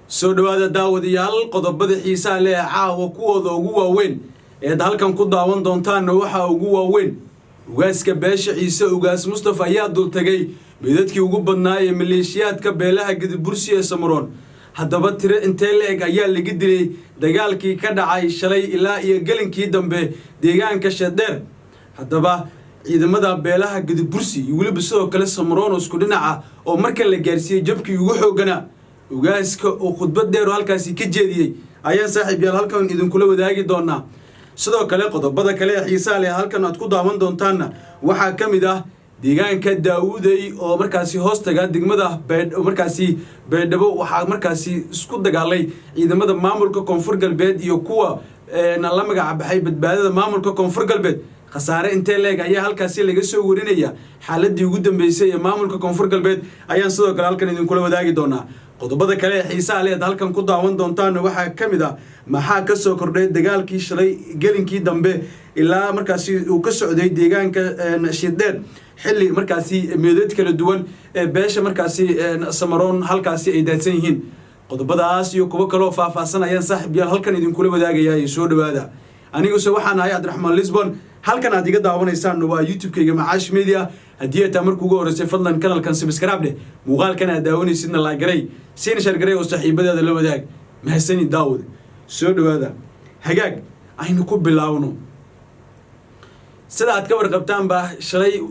soo dhawaada daawadayaal qodobada xiisaha leh caawa kuwooda ugu waaweyn ee halkan ku daawan doontaan waxa ugu waaweyn ugaaska beesha ciise ugaas Mustafa ayaa dul tagay midadkii ugu badnaa ee maleeshiyaadka beelaha Gadabursi ee Samaroon haddaba tire intee leeg ayaa laga dilay dagaalkii ka dhacay shalay ilaa iyo galinkii dambe deegaanka Shadeer haddaba ciidamada beelaha Gadabursi iyo waliba sidoo kale Samaroon isku dhinaca oo marka la gaarsiiyay jabkii ugu xoogana ugaaska oo khudbad dheer halkaasi ka jeediyay ayaan saaxiib yaal halkan idin kula wadaagi doonaa sidoo kale qodobada kale ee xiisaha leh halkan aad ku daawan doontaan waxa kamid ah deegaanka Daawuday oo markaasi hoostaga degmada markaasi Beedhabo waxa markaasi isku dagaalay ciidamada maamulka Koonfur Galbeed iyo kuwa la magac baxay badbaadada maamulka Koonfur Galbeed khasaare intee leeg ayaa halkaasi laga soo warinaya xaaladii ugu dambeysay ee maamulka Koonfur Galbeed ayaan sidoo kale halkan idin kula wadaagi doonaa qodobada kale ee xiisaha leh halkan ku daawan doontaan waxa kamid ah maxaa ka soo kordhay dagaalkii shalay galinkii dambe ilaa markaasi uu ka socday deegaanka Shadeer xilli markaasi meedad kala duwan ee beesha markaasi Samaroon halkaasi ay daadsan yihiin qodobadaas iyo kuwa kale oo faahfaahsan ayaan saaxiib yaal halkan idin kula wadaagayaa soo dhawaada anigu waxaan ahay Cabdiraxmaan Lisbon halkan aad iga daawanaysaan waa YouTube-kayga Macaash Media haddii aad markuu ugu horeysay fadlan kanalkan subscribe dheh muuqaalkan aad daawanaysidna like garay siin share garay oo saaxiibadaada la wadaag mahasani daawad soo dhawaada hagaag aynu ku bilaawno sida aad ka warqabtaan ba shalay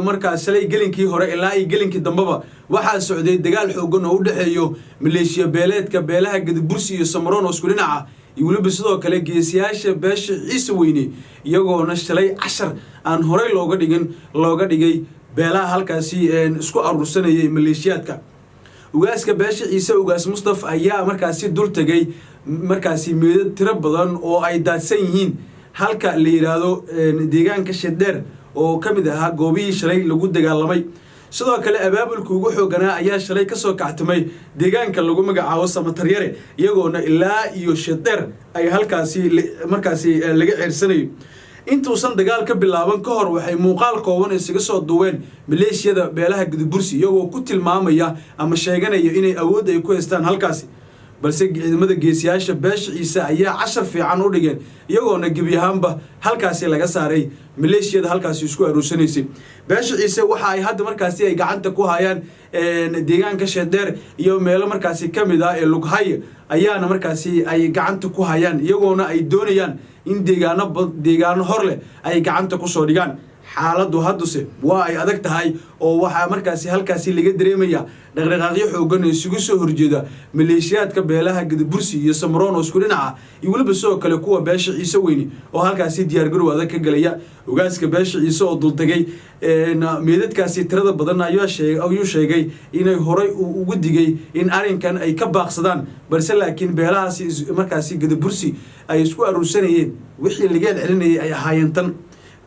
markaas shalay galinkii hore ilaa ay galinkii dambaba waxaa socday dagaal xooggan oo u dhaxeeyo maleeshiya beeleedka beelaha Gadabursi iyo Samaroon oo isku dhinaca iyo waliba sidoo kale geesiyaasha beesha ciise weyne iyagoona shalay 10 aan horey looga dhigay beelaha halkaasi isku arursanayay maleeshiyaadka ugaaska beesha ciise ugaas Mustafa ayaa markaasi dul tagay markaasi meedad tiro badan oo ay daadsan yihiin halka la yiraahdo deegaanka Shadeer oo kamid ahaa goobihii shalay lagu dagaalamay sidoo kale abaabulku ugu xooganaa ayaa shalay ka soo kactamay deegaanka lagu magacaabo Samataryare iyagoona ilaa iyo Shadeer ay halkaasi markaasi laga ciirsanayo intuusan dagaal ka bilaaban ka hor waxay muuqaal kooban isaga soo duween maleeshiyada beelaha Gadabursi iyagoo ku tilmaamaya ama sheeganaya inay awood ay ku haystaan halkaasi balse ciidamada geesiyaasha beesha ciise ayaa 10 fiican u dhigeen iyagoona gebi ahaanba halkaasi laga saaray maleeshiyada halkaasi isku aruursanaysay beesha ciise waxa ay hadda markaasi ay gacanta ku hayaan deegaanka Shadeer iyo meelo markaasi kamid ah ee Lughay ayaana markaasi ay gacanta ku hayaan iyagoona ay doonayaan in deegaano hor leh ay gacanta ku soo dhigaan xaaladdu hadduse waa ay adag tahay oo waxa markaasi halkaasi laga dareemaya dhaqdhaqaaqyo xooggan oo isugu soo horjeeda maleeshiyaadka beelaha Gadabursi iyo Samaroon oo isku dhinaca iyo waliba sidoo kale kuwa beesha ciise weyne oo halkaasi diyaar garow adag ka galaya ugaaska beesha ciise oo dul tagay meedadkaasi tirada badan ayuu sheegay inay horey ugu digay in arinkan ay ka baaqsadaan balse laakiin beelahaasi markaasi Gadabursi ay isku aruursanayeen wixii laga celinayay ay ahaayeen tan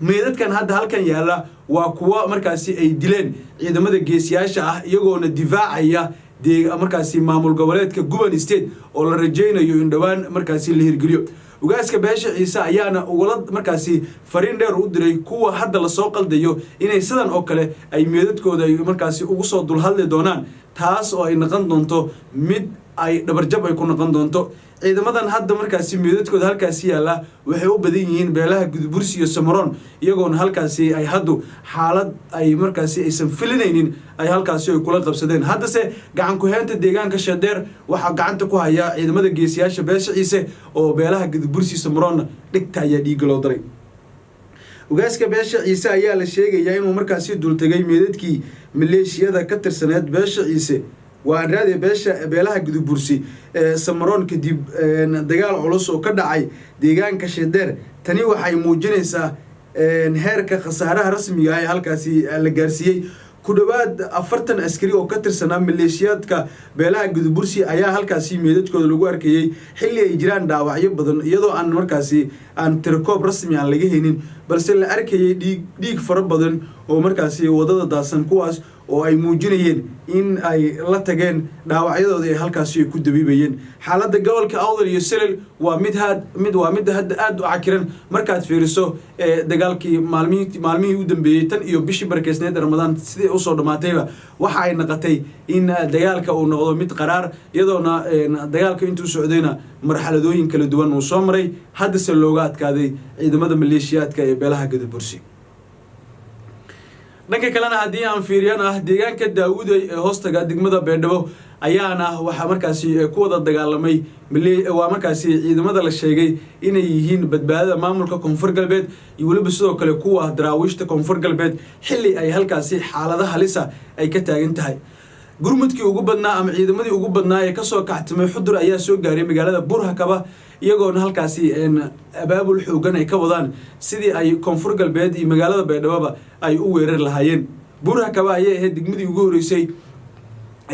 meedadkan hadda halkan yaala waa kuwa markaasi ay dileen ciidamada geesiyaasha ah iyagoona difaacaya markaasi maamul goboleedka Guban State oo la rajeynayo in dhawaan markaasi la hirgeliyo ugaaska beesha ciise ayaana ugula markaasi fariin dheer u diray kuwa hadda la soo qaldayo inay sidan oo kale ay meedadkooda markaasi ugu soo dul hadli doonaan taas oo ay noqon doonto mid ay dhabarjab ay ku noqon doonto ciidamadan hadda markaasi meedadkooda halkaasi yaala waxay u badan yihiin beelaha Gadabursi iyo Samaroon iyagoona halkaasi ay haddu xaalad ay markaasi aysan filinaynin ay halkaasi ay kula qabsadeen haddase gacan ku heynta deegaanka Shadeer waxa gacanta ku haya ciidamada geesiyaasha beesha ciise oo beelaha Gadabursi Samaroon dhigta ayaa dhiig loo daray ugaaska beesha ciise ayaa la sheegayaa inuu markaasi dul tagay meedadkii maleeshiyada ka tirsaneed beesha ciise waan raadi beelaha Gadabursi Samaroon kadib dagaal culus oo ka dhacay deegaanka Shadeer tani waxay muujinaysaa heerka khasaaraha rasmiga ah ee halkaasi la gaarsiiyay ku dhawaad 40 askari oo ka tirsanaa maleeshiyaadka beelaha Gadabursi ayaa halkaasi meedadkooda lagu arkayay xilli ay jiraan dhaawacyo badan iyadoo aan markaasi aan tirkoob rasmi ah laga helin balse la arkayay dhiig fara badan oo markaasi wadada daasan kuwaas oo ay muujinayeen in ay la tageen dhaawacyadooda ay halkaasi ku dabiibayeen xaaladda gobolka Awdal iyo Salel waa mid hadda aad u cakiran markaad fiiriso dagaalkii maalmihii u dambeeyay tan iyo bishii barkeysneed Ramadaan sidii u soo dhamaatayba waxa ay noqotay in dagaalka uu noqdo mid qaraar iyadoona dagaalka intuu socdayna marxaladooyin kala duwan uu soo maray hadda se looga adkaaday ciidamada maleeshiyaadka ee beelaha Gadabursi dhanka kalena haddii aan fiiriyana deegaanka Daawuday ee hoostaga degmada Beedhabo ayaana waxa markaasi ku wada dagaalamay waa markaasi ciidamada la sheegay inay yihiin badbaadada maamulka Koonfur Galbeed iyo waliba sidoo kale kuwa daraawiishta Koonfur Galbeed xilli ay halkaasi xaaladaha halisa ay ka taagan tahay gurmudkii ugu badnaa ama ciidamadii ugu badnaa ee ka soo kactamay Xudur ayaa soo gaaray magaalada Burhakaba iyagoona halkaasi abaabul xoogan ay ka wadaan sidii ay Koonfur Galbeed iyo magaalada Beedhabo ay u weerar lahaayeen Burhakaba ayaa ahayd degmadii ugu horeysay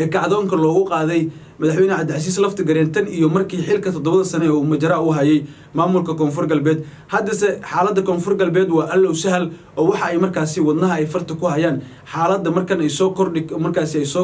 ee kacdoonka loogu qaaday madaxweyne Cabdicasiis Laftagareen tan iyo markii xilka 7 sano uu majara u hayay maamulka Koonfur Galbeed hadda xaaladda Koonfur Galbeed waa allow sahal oo waxa ay markaasi wadnaha ay farta ku hayaan xaaladda markan ay soo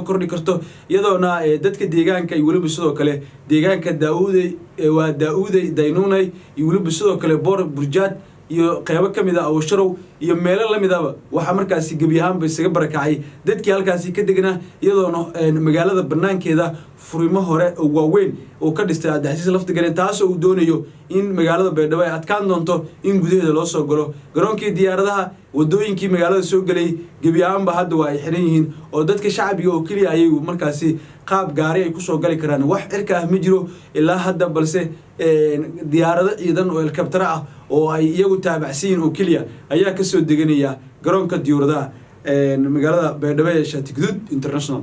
kordhi karto iyadoona dadka deegaanka ay waliba sidoo kale deegaanka Daawuday Daynunay iyo waliba sidoo kale Boor Burjaad iyo qaybo kamid ah oo sharow iyo meelo lamid ah waxa markaasi gabi ahaan bay isaga barakacay dadkii halkaasi ka deganaa iyadoona magaalada banaankeeda furimo hore oo waaweyn oo ka dhistay Cabdicasiis Laftagareen taas oo uu doonayo in magaalada Beedhabo ay adkaan doonto in gudaheeda loo soo galo garoonkii diyaaradaha wadooyinkii magaalada soo galay gabi ahaanba hadda waa ay xiran yihiin oo dadka shacbiga oo kaliya ayay markaasi qaab gaari ay ku soo gali karaan wax cirka ah ma jiro ilaa hadda balse diyaarado ciidan oo helicopter ah oo ay iyagu taabacsiin oo kaliya ayaa ka soo deganaya garoonka diyaaradaha magaalada Beedhabo ee Shaati Guduud International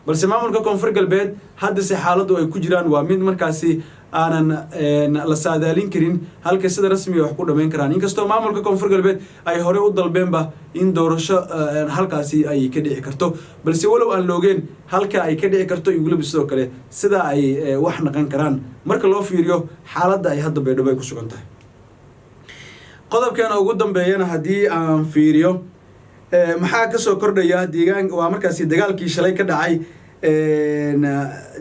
balse maamulka Koonfur Galbeed hadda si xaaladdu ay ku jiraan waa mid markaasi aanan la saadaalin karin halka sida rasmiga wax ku dhameyn karaan inkastoo maamulka Koonfur Galbeed ay hore u dalbeenba in doorasho halkaasi ay ka dhici karto balse walow aan loogeen halka ay ka dhici karto iyo waliba sidoo kale sida ay wax naqan karaan marka loo fiiriyo xaaladda ay hadda Beedhabo ay ku sugan tahay qodobkan ugu dambeeyana haddii aan fiiriyo maxaa ka soo kordhaya deegaanka waa markaasi dagaalkii shalay ka dhacay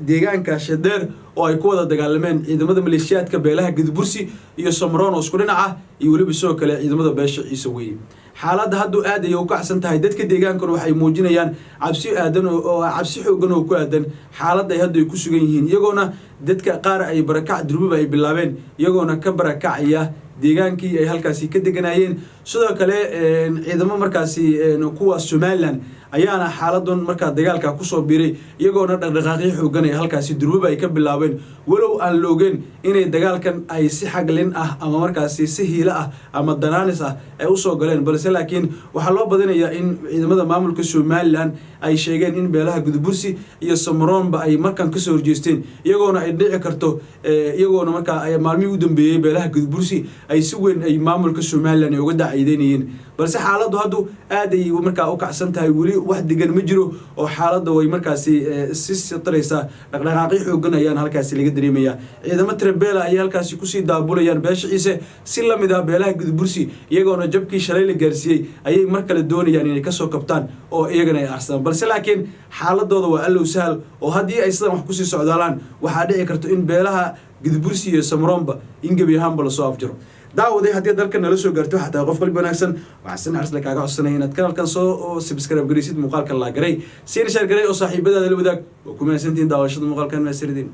deegaanka Shadeer oo ay ku wada dagaalameen ciidamada maleeshiyaadka beelaha Gadabursi iyo Somroon oo isku dhinaca iyo waliba soo kale ciidamada beesha Ciise weey xaaladda hadda aad ay u kacsan tahay dadka deegaanka waxay muujinayaan cabsi xoogan oo ku aadan xaaladda ay hadda ku sugan yihiin iyagoona dadka qaar ay barakac durba ay bilaabeen iyagoona ka barakacaya deegaankii ay halkaasi ka deganayeen sidoo kale ciidamo markaasi kuwa Somaliland ayaana xaaladdan marka dagaalka ku soo biiray iyagoona dhaqdhaqaaqyo xoogan ay halkaasi durba ay ka bilaabeen walow aan loogeen inay dagaalkan ay si xaglin ah ama markaasi si hiila ah ama danaanis ah ay u soo galeen balse laakiin waxa loo badinayaa in ciidamada maamulka Somaliland ay sheegeen in beelaha Gadabursi iyo Somroonba ay markan ka soo horjeesteen iyagoona ay dhici karto iyagoona marka ay maalmihii u dambeeyay beelaha Gadabursi ay si weyn ay maamulka Somaliland uga daaciideynayeen balse xaaladdu hadda aad ay marka u kacsan tahay wali wax degan ma jiro oo xaaladda way markaasi si sataraysa dhaqdhaqaaqyo xoogan ayaan halkaasi laga dareemayaa ciidamo Trabeela ay halkaasi ku sii daabulayaan beesha Ciise si la mid ah beelaha Gadabursi iyagoona jabkii shalay la gaarsiiyay ayay mar kale doonayaan inay ka soo kabtaan oo iyagana ay arsadaan balse laakiin xaaladooda waa allow sahal oo haddii ay sidan wax ku sii socdaalaan waxaa dhici karto in beelaha Gadabursi iyo Somroonba in gabi ahaanba la soo afjiro daawaday haddii dalka nala soo gaarto xataa qof qalbi wanaagsan waxaan arsla kaaga codsanay inaad kanalkan soo subscribe garaysid muuqaalka la garay si share garay oo saaxiibadaada la wadaag oo ku mahadsantiin daawashada muuqaalkan ma sirdiin